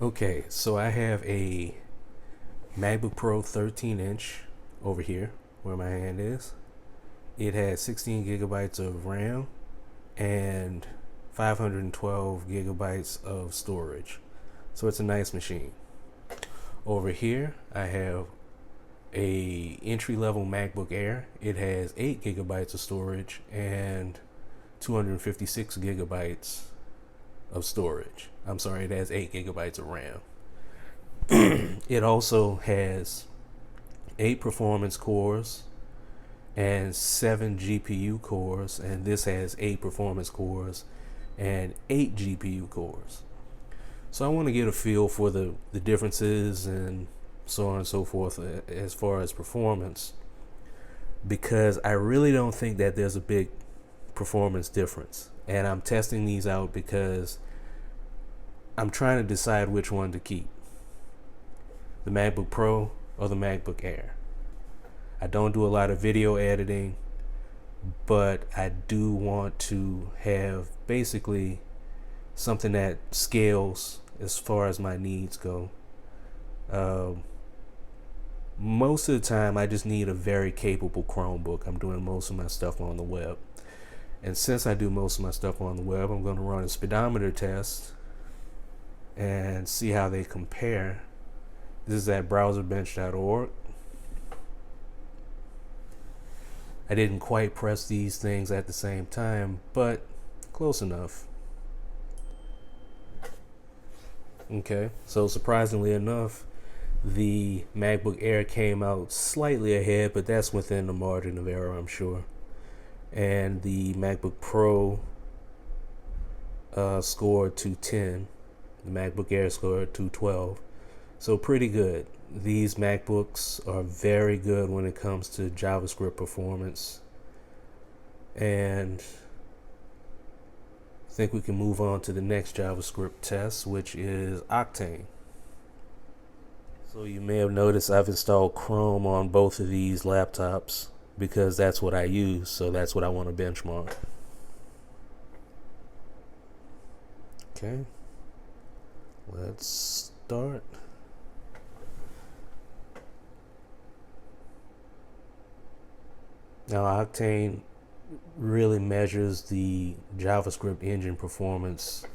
Okay, so I have a MacBook Pro 13-inch over here where my hand is. It has 16 gigabytes of RAM and 512 gigabytes of storage. So it's a nice machine. Over here, I have a entry-level MacBook Air. It has 8 gigabytes of storage and 256 gigabytes of storage. I'm sorry, it has 8 gigabytes of RAM. It also has 8 performance cores and 7 GPU cores, and this has 8 performance cores and 8 GPU cores. So I want to get a feel for the differences and so on and so forth as far as performance, because I really don't think that there's a big performance difference. And I'm testing these out because I'm trying to decide which one to keep, the MacBook Pro or the MacBook Air. I don't do a lot of video editing, but I do want to have basically something that scales as far as my needs go. Most of the time, I just need a very capable Chromebook. I'm doing most of my stuff on the web. And since I do most of my stuff on the web, I'm going to run a speedometer test and see how they compare. This is at browserbench.org. I didn't quite press these things at the same time, but close enough. Okay, so surprisingly enough, the MacBook Air came out slightly ahead, but that's within the margin of error, I'm sure. And the MacBook Pro scored 210. The MacBook Air scored 212. So pretty good. These MacBooks are very good when it comes to JavaScript performance. And I think we can move on to the next JavaScript test, which is Octane. So you may have noticed I've installed Chrome on both of these laptops because that's what I use, so that's what I want to benchmark. Okay, let's start. Now Octane really measures the JavaScript engine performance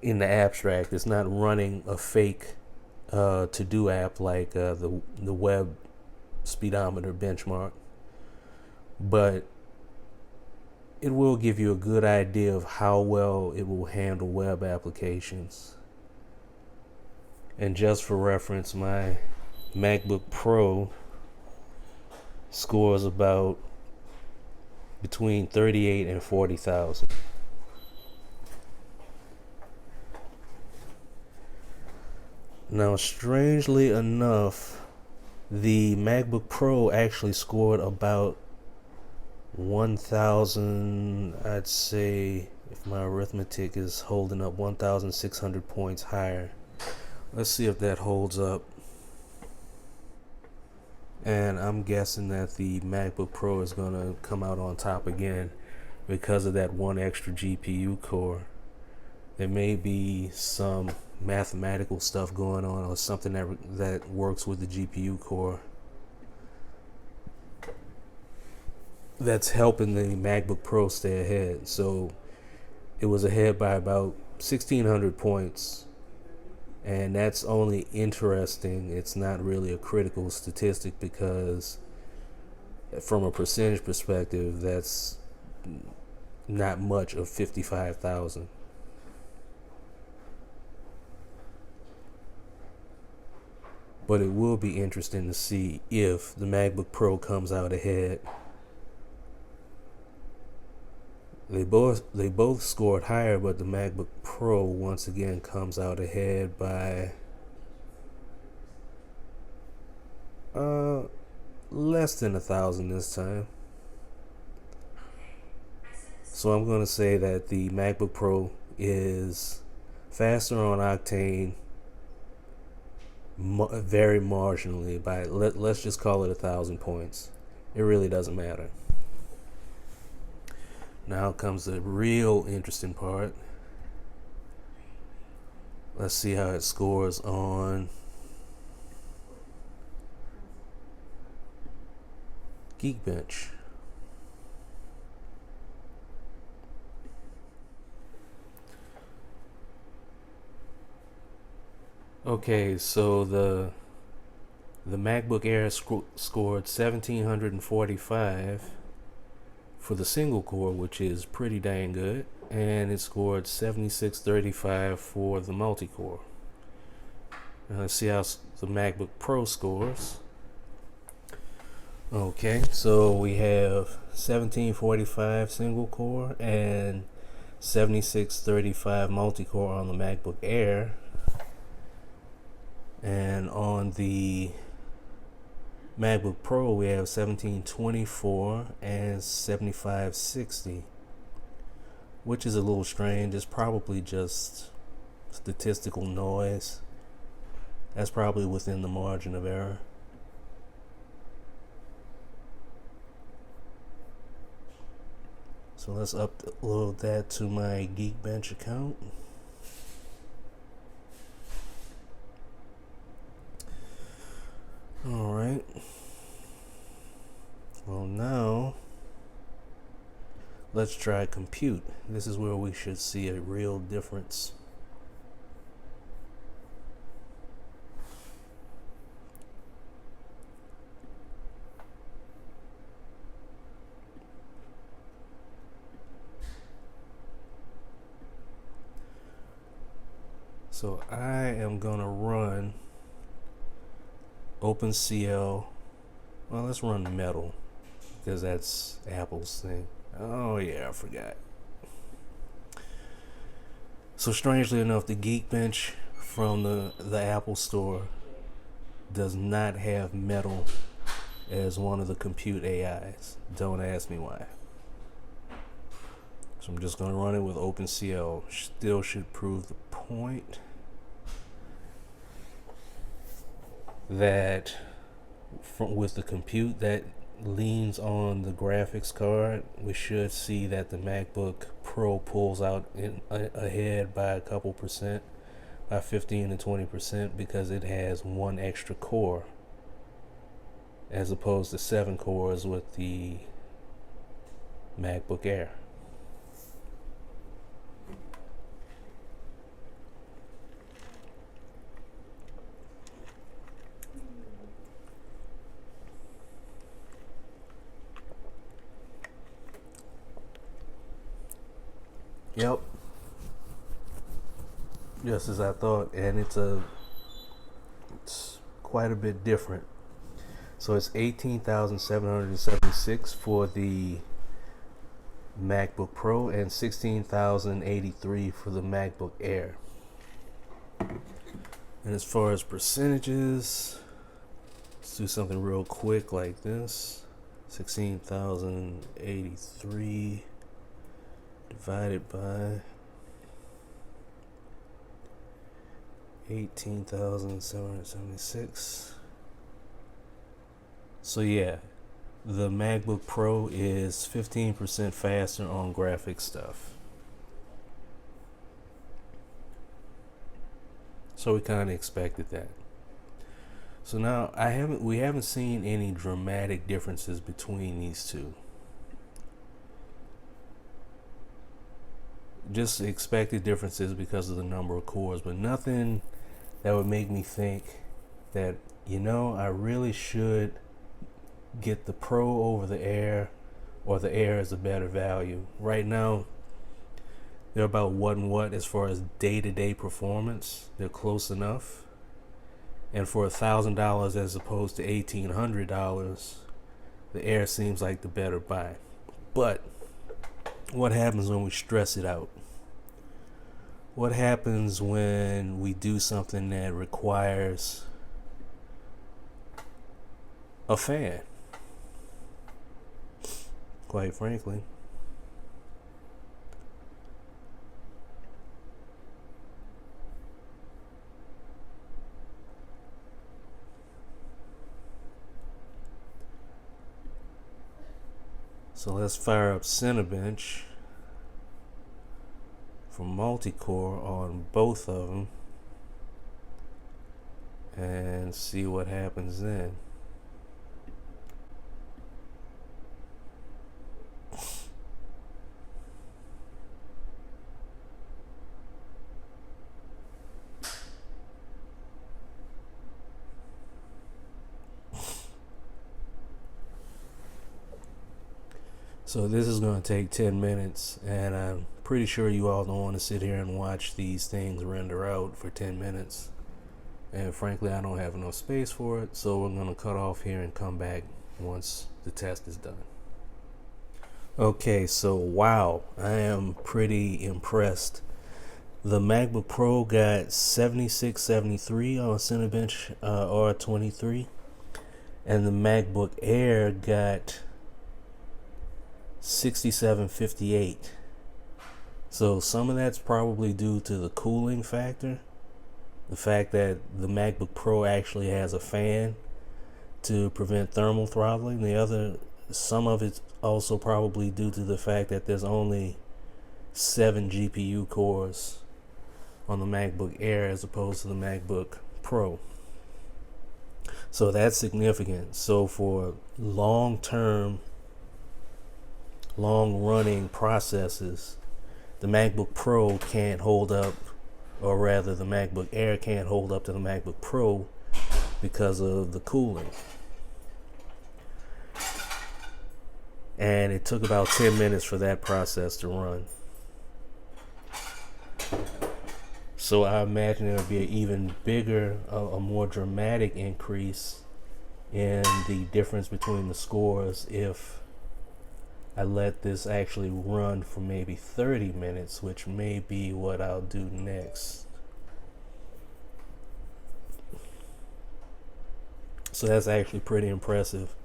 in the abstract. It's not running a fake to-do app like the web speedometer benchmark, but it will give you a good idea of how well it will handle web applications. And just for reference, my MacBook Pro scores about between 38 and 40,000. Now, strangely enough, the MacBook Pro actually scored about 1,000, I'd say, if my arithmetic is holding up, 1,600 points higher. Let's see if that holds up. And I'm guessing that the MacBook Pro is going to come out on top again because of that one extra GPU core. There may be some mathematical stuff going on or something that works with the GPU core that's helping the MacBook Pro stay ahead. So it was ahead by about 1,600 points, and that's only interesting. It's not really a critical statistic because from a percentage perspective, that's not much of 55,000. But it will be interesting to see if the MacBook Pro comes out ahead. They both scored higher, but the MacBook Pro once again comes out ahead by less than 1,000 this time. So I'm going to say that the MacBook Pro is faster on Octane, very marginally, by let's just call it 1,000 points. It really doesn't matter. Now comes the real interesting part. Let's see how it scores on Geekbench. Okay, so the MacBook Air scored 1745 for the single core, which is pretty dang good, and it scored 7635 for the multi-core. Now let's see how the MacBook Pro scores. Okay, so we have 1745 single core and 7635 multi-core on the MacBook Air. And on the MacBook Pro, we have 1724 and 7560, which is a little strange. It's probably just statistical noise. That's probably within the margin of error. So let's upload that to my Geekbench account. All right. Well, now let's try compute. This is where we should see a real difference. So I am gonna run OpenCL. Well, let's run Metal because that's Apple's thing. Oh yeah, I forgot. So strangely enough, the Geekbench from the Apple Store does not have Metal as one of the compute AIs. Don't ask me why. So I'm just gonna run it with OpenCL. Still should prove the point that with the compute that leans on the graphics card, we should see that the MacBook Pro pulls out ahead by a couple percent, by 15 to 20%, because it has one extra core as opposed to 7 cores with the MacBook Air. Yep. Just as I thought, and it's quite a bit different. So it's 18,776 for the MacBook Pro and 16,083 for the MacBook Air. And as far as percentages, let's do something real quick like this. 16,083 divided by 18,776. So yeah, the MacBook Pro is 15% faster on graphic stuff. So we kind of expected that. So now we haven't seen any dramatic differences between these two. Just expected differences because of the number of cores, but nothing that would make me think that, I really should get the Pro over the Air, or the Air is a better value. Right now, they're about what and what as far as day-to-day performance. They're close enough. And for $1,000 as opposed to $1,800, the Air seems like the better buy. But what happens when we stress it out? What happens when we do something that requires a fan? Quite frankly. So let's fire up Cinebench for multi-core on both of them. and see what happens then. So this is going to take 10 minutes, and I'm pretty sure you all don't want to sit here and watch these things render out for 10 minutes. And frankly, I don't have enough space for it, so we're going to cut off here and come back once the test is done. Okay, so wow, I am pretty impressed. The MacBook Pro got 7673 on Cinebench R23, and the MacBook Air got 6758. So some of that's probably due to the cooling factor, the fact that the MacBook Pro actually has a fan to prevent thermal throttling. Some of it's also probably due to the fact that there's only 7 GPU cores on the MacBook Air as opposed to the MacBook Pro. So that's significant. So for long-running processes, the MacBook Pro can't hold up, or rather the MacBook Air can't hold up to the MacBook Pro because of the cooling. And it took about 10 minutes for that process to run. So I imagine there'll be an even bigger, a more dramatic increase in the difference between the scores if I let this actually run for maybe 30 minutes, which may be what I'll do next. So that's actually pretty impressive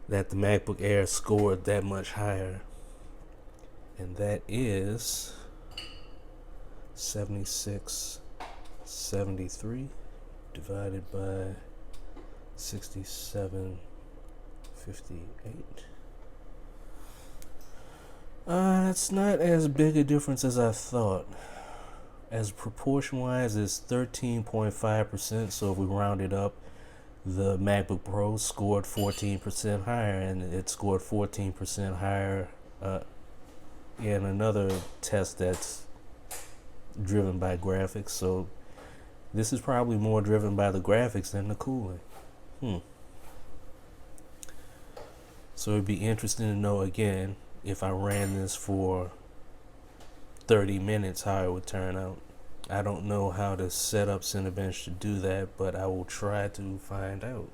that the MacBook Air scored that much higher. And that is 7673 divided by 6758. That's not as big a difference as I thought. As proportion wise, it's 13.5%. So if we round it up, the MacBook Pro scored 14% higher, and it scored 14% higher in another test that's driven by graphics. So this is probably more driven by the graphics than the cooling. So it'd be interesting to know again, if I ran this for 30 minutes, how it would turn out. I don't know how to set up Cinebench to do that, but I will try to find out.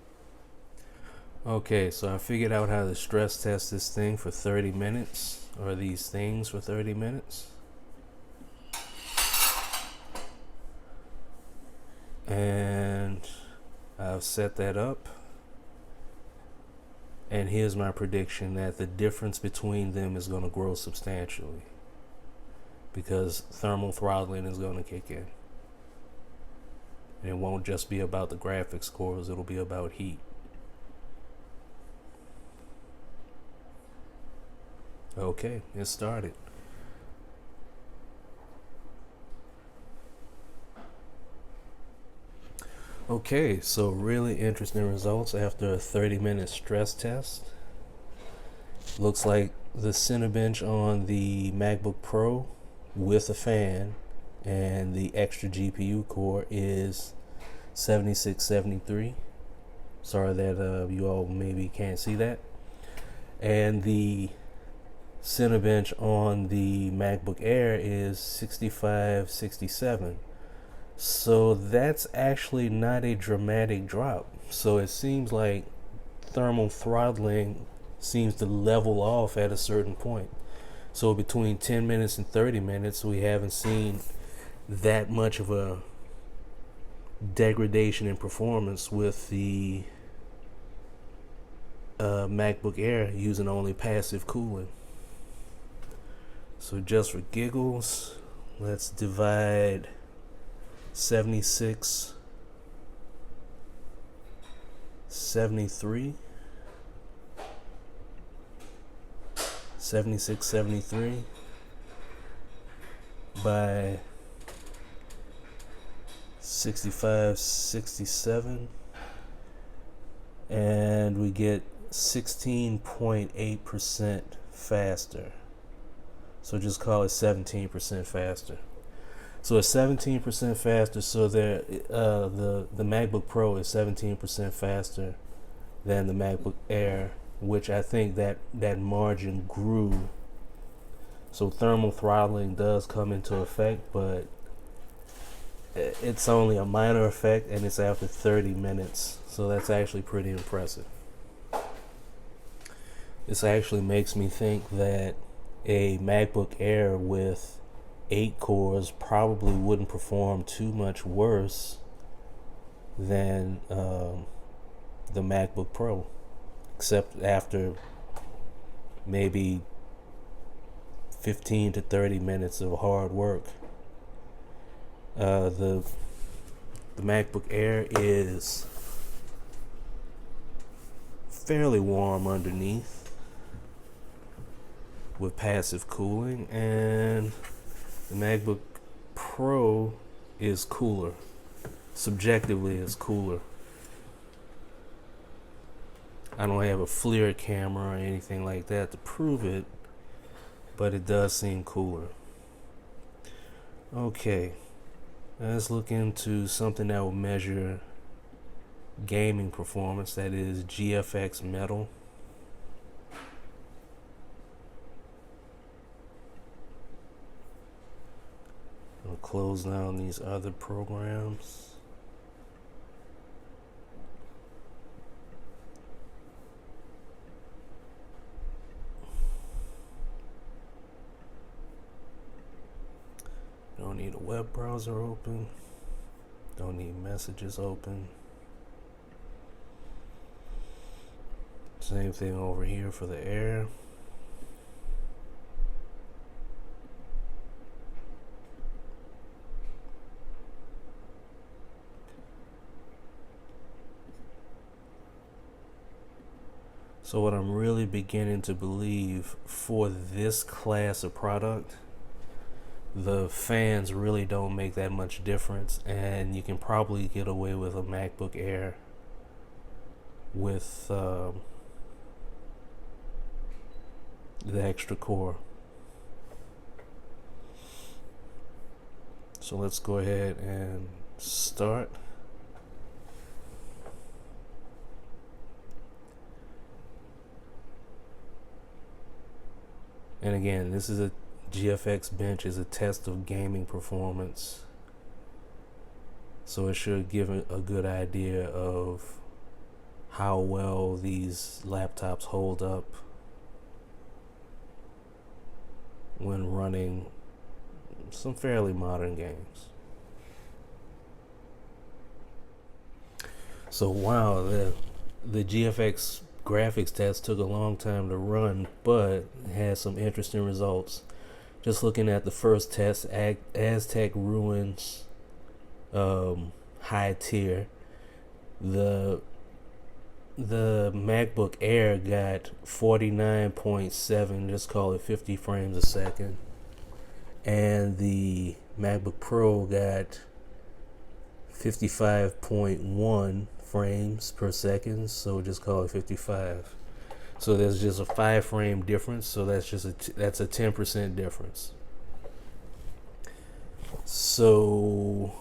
Okay, so I figured out how to stress test this thing for 30 minutes, or these things for 30 minutes. And I've set that up. And here's my prediction that the difference between them is going to grow substantially, because thermal throttling is going to kick in. And it won't just be about the graphics cores, it'll be about heat. Okay, it started. Okay, so really interesting results after a 30-minute stress test. Looks like the Cinebench on the MacBook Pro with a fan and the extra GPU core is 7673. Sorry that you all maybe can't see that. And the Cinebench on the MacBook Air is 6567. So that's actually not a dramatic drop. So it seems like thermal throttling seems to level off at a certain point. So between 10 minutes and 30 minutes, we haven't seen that much of a degradation in performance with the MacBook Air using only passive cooling. So just for giggles, let's divide 7673 by 65, 67, and we get 16.8% faster. So just call it 17% faster. So it's 17% faster. So the MacBook Pro is 17% faster than the MacBook Air, which I think that margin grew. So thermal throttling does come into effect, but it's only a minor effect, and it's after 30 minutes. So that's actually pretty impressive. This actually makes me think that a MacBook Air with 8 cores probably wouldn't perform too much worse than the MacBook Pro, except after maybe 15 to 30 minutes of hard work. The MacBook Air is fairly warm underneath with passive cooling, and the MacBook Pro is cooler. Subjectively, it's cooler. I don't have a FLIR camera or anything like that to prove it, but it does seem cooler. Okay, let's look into something that will measure gaming performance, that is GFX Metal. I'll close down these other programs. Don't need a web browser open. Don't need messages open. Same thing over here for the Air. So what I'm really beginning to believe, for this class of product, the fans really don't make that much difference, and you can probably get away with a MacBook Air with the extra core. So let's go ahead and start. And again, this is a GFX Bench is a test of gaming performance, so it should give a good idea of how well these laptops hold up when running some fairly modern games. So wow, the GFX graphics test took a long time to run, but had some interesting results. Just looking at the first test, Aztec Ruins high tier, the MacBook Air got 49.7, just call it 50 frames a second, and the MacBook Pro got 55.1 frames per second, so just call it 55. So there's just a 5 frame difference, so that's a 10% difference. So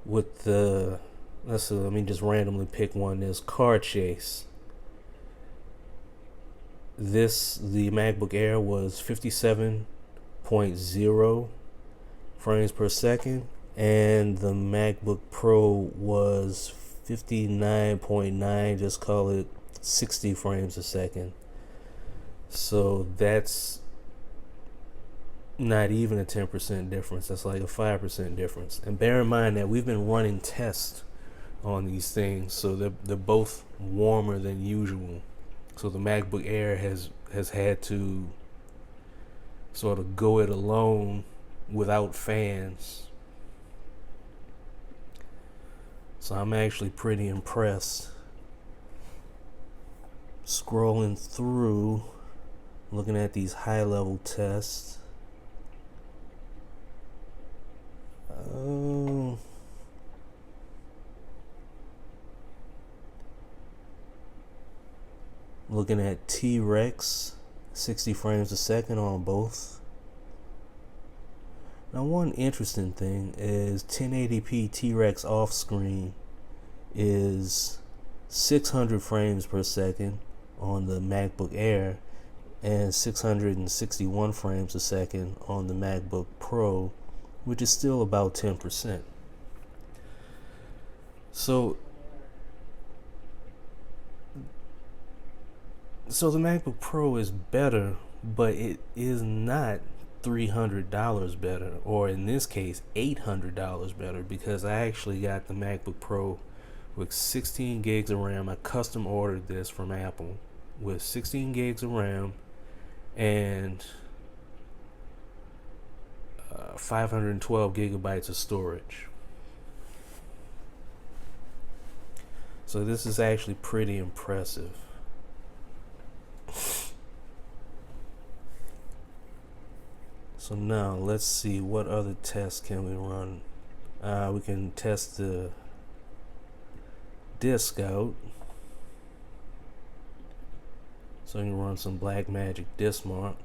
with the, let me just randomly pick one. There's Car Chase. The MacBook Air was 57.0 frames per second, and the MacBook Pro was 59.9, just call it 60 frames a second. So that's not even a 10% difference. That's like a 5% difference. And bear in mind that we've been running tests on these things, so they're both warmer than usual. So the MacBook Air has had to sort of go it alone without fans. So I'm actually pretty impressed. Scrolling through, looking at these high-level tests. Looking at T-Rex, 60 frames a second on both. Now, one interesting thing is 1080p T-Rex off screen is 600 frames per second on the MacBook Air and 661 frames a second on the MacBook Pro, which is still about 10%. So the MacBook Pro is better, but it is not $300 better, or in this case $800 better, because I actually got the MacBook Pro with 16 gigs of RAM. I custom ordered this from Apple with 16 gigs of RAM and 512 gigabytes of storage. So this is actually pretty impressive. So now let's see, what other tests can we run? We can test the disk out. So you can run some Blackmagic Disk Mark.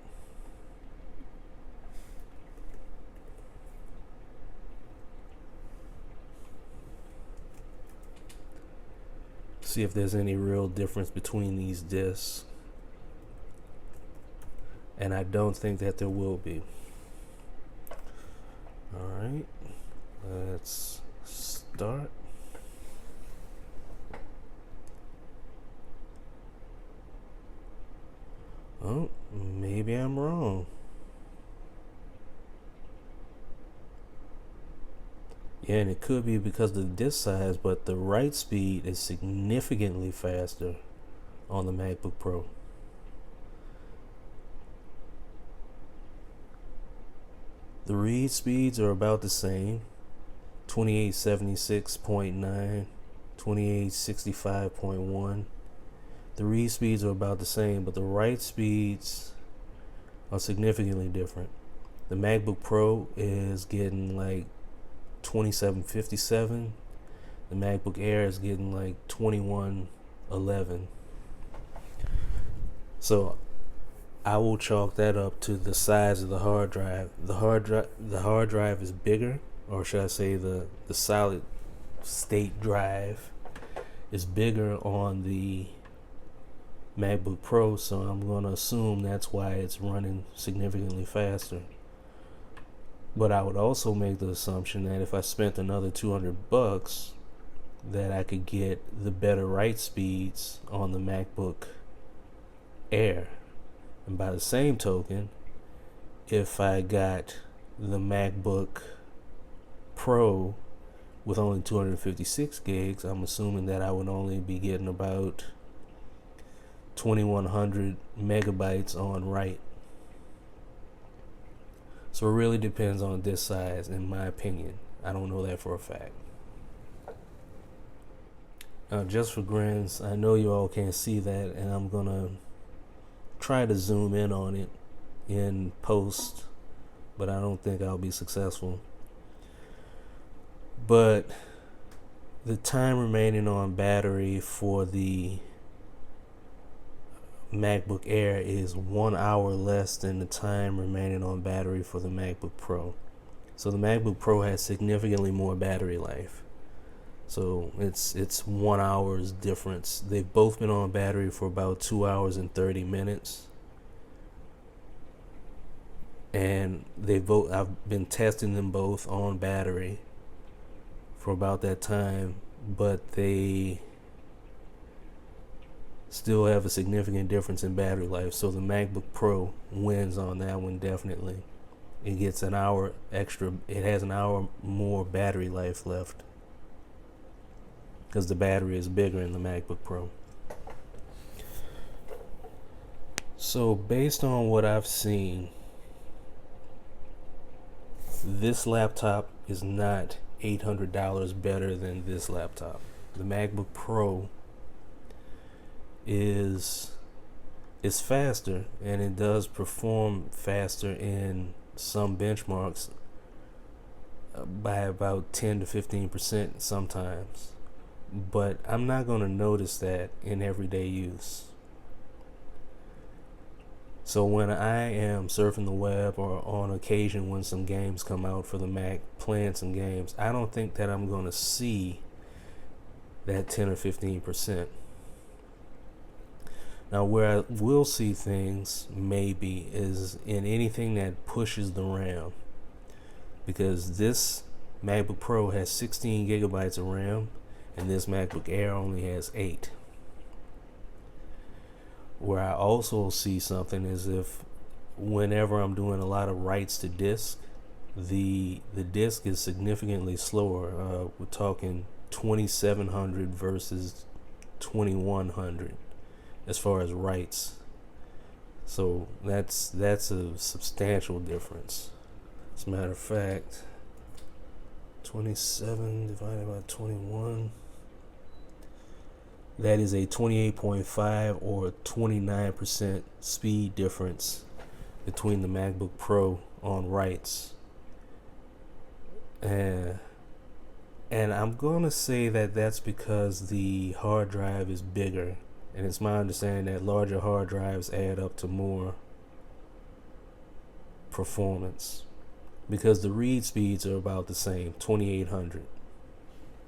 See if there's any real difference between these disks. And I don't think that there will be. Alright, let's start. Oh, maybe I'm wrong. Yeah, and it could be because of the disk size, but the write speed is significantly faster on the MacBook Pro. The read speeds are about the same, 2876.9, 2865.1. The read speeds are about the same, but the write speeds are significantly different. The MacBook Pro is getting like 2757. The MacBook Air is getting like 2111. So I will chalk that up to the size of the hard drive. The hard drive is bigger, or should I say the solid state drive is bigger on the MacBook Pro, so I'm going to assume that's why it's running significantly faster. But I would also make the assumption that if I spent another $200, that I could get the better write speeds on the MacBook Air. And by the same token, if I got the MacBook Pro with only 256 gigs, I'm assuming that I would only be getting about 2100 megabytes on write. So it really depends on disk size, in my opinion. I don't know that for a fact. Now, just for grins, I know you all can't see that, and I'm gonna try to zoom in on it in post, but I don't think I'll be successful. But the time remaining on battery for the MacBook Air is 1 hour less than the time remaining on battery for the MacBook Pro. So the MacBook Pro has significantly more battery life. So it's 1 hour's difference. They've both been on battery for about 2 hours and 30 minutes. And I've been testing them both on battery for about that time, but they still have a significant difference in battery life. So the MacBook Pro wins on that one, definitely. It gets an hour extra. It has an hour more battery life left because the battery is bigger in the MacBook Pro. So based on what I've seen, this laptop is not $800 better than this laptop. The MacBook Pro is faster, and it does perform faster in some benchmarks. by about 10 to 15% sometimes, but I'm not going to notice that in everyday use. So when I am surfing the web, or on occasion when some games come out for the Mac, playing some games, I don't think that I'm going to see that 10 or 15%. Now, where I will see things maybe is in anything that pushes the RAM, because this MacBook Pro has 16 gigabytes of RAM and this MacBook Air only has 8. Where I also see something is if whenever I'm doing a lot of writes to disk, the disk is significantly slower. We're talking 2700 versus 2100 as far as writes. So that's a substantial difference. As a matter of fact, 27 divided by 21, that is a 28.5 or 29% speed difference between the MacBook Pro on writes. And I'm going to say that that's because the hard drive is bigger. And it's my understanding that larger hard drives add up to more performance, because the read speeds are about the same, 2800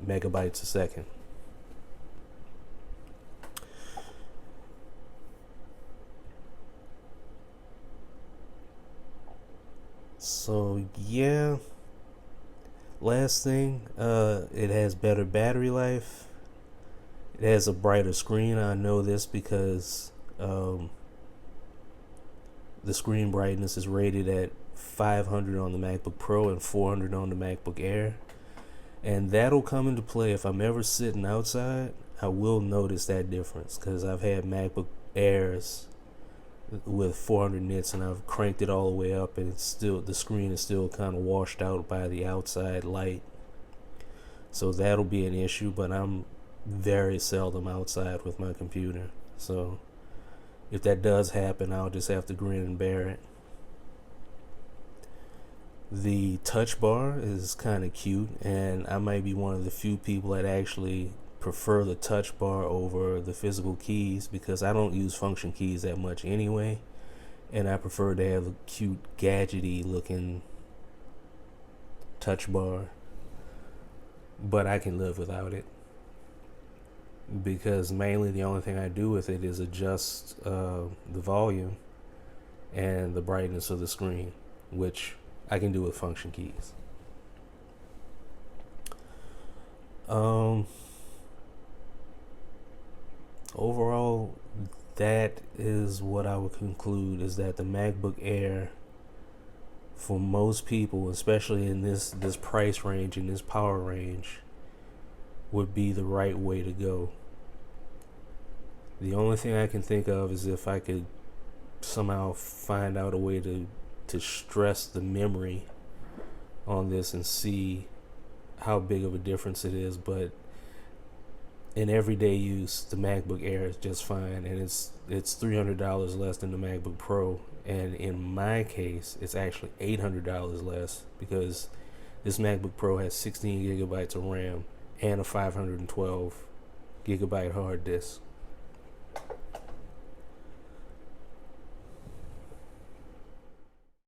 megabytes a second. So yeah, last thing, it has better battery life. It has a brighter screen. I know this because the screen brightness is rated at 500 on the MacBook Pro and 400 on the MacBook Air. And that'll come into play if I'm ever sitting outside. I will notice that difference, because I've had MacBook Airs with 400 nits and I've cranked it all the way up, and it's still, the screen is still kind of washed out by the outside light. So that'll be an issue, but I'm very seldom outside with my computer. So if that does happen, I'll just have to grin and bear it. The touch bar is kind of cute, and I might be one of the few people that actually prefer the touch bar over the physical keys, because I don't use function keys that much anyway, and I prefer to have a cute gadgety looking touch bar. But I can live without it, because mainly the only thing I do with it is adjust the volume and the brightness of the screen, which I can do with function keys. Overall, that is what I would conclude, is that the MacBook Air, for most people, especially in this price range, in this power range, would be the right way to go. The only thing I can think of is if I could somehow find out a way to stress the memory on this and see how big of a difference it is. But in everyday use, the MacBook Air is just fine, and it's $300 less than the MacBook Pro, and in my case it's actually $800 less, because this MacBook Pro has 16 gigabytes of RAM and a 512 gigabyte hard disk.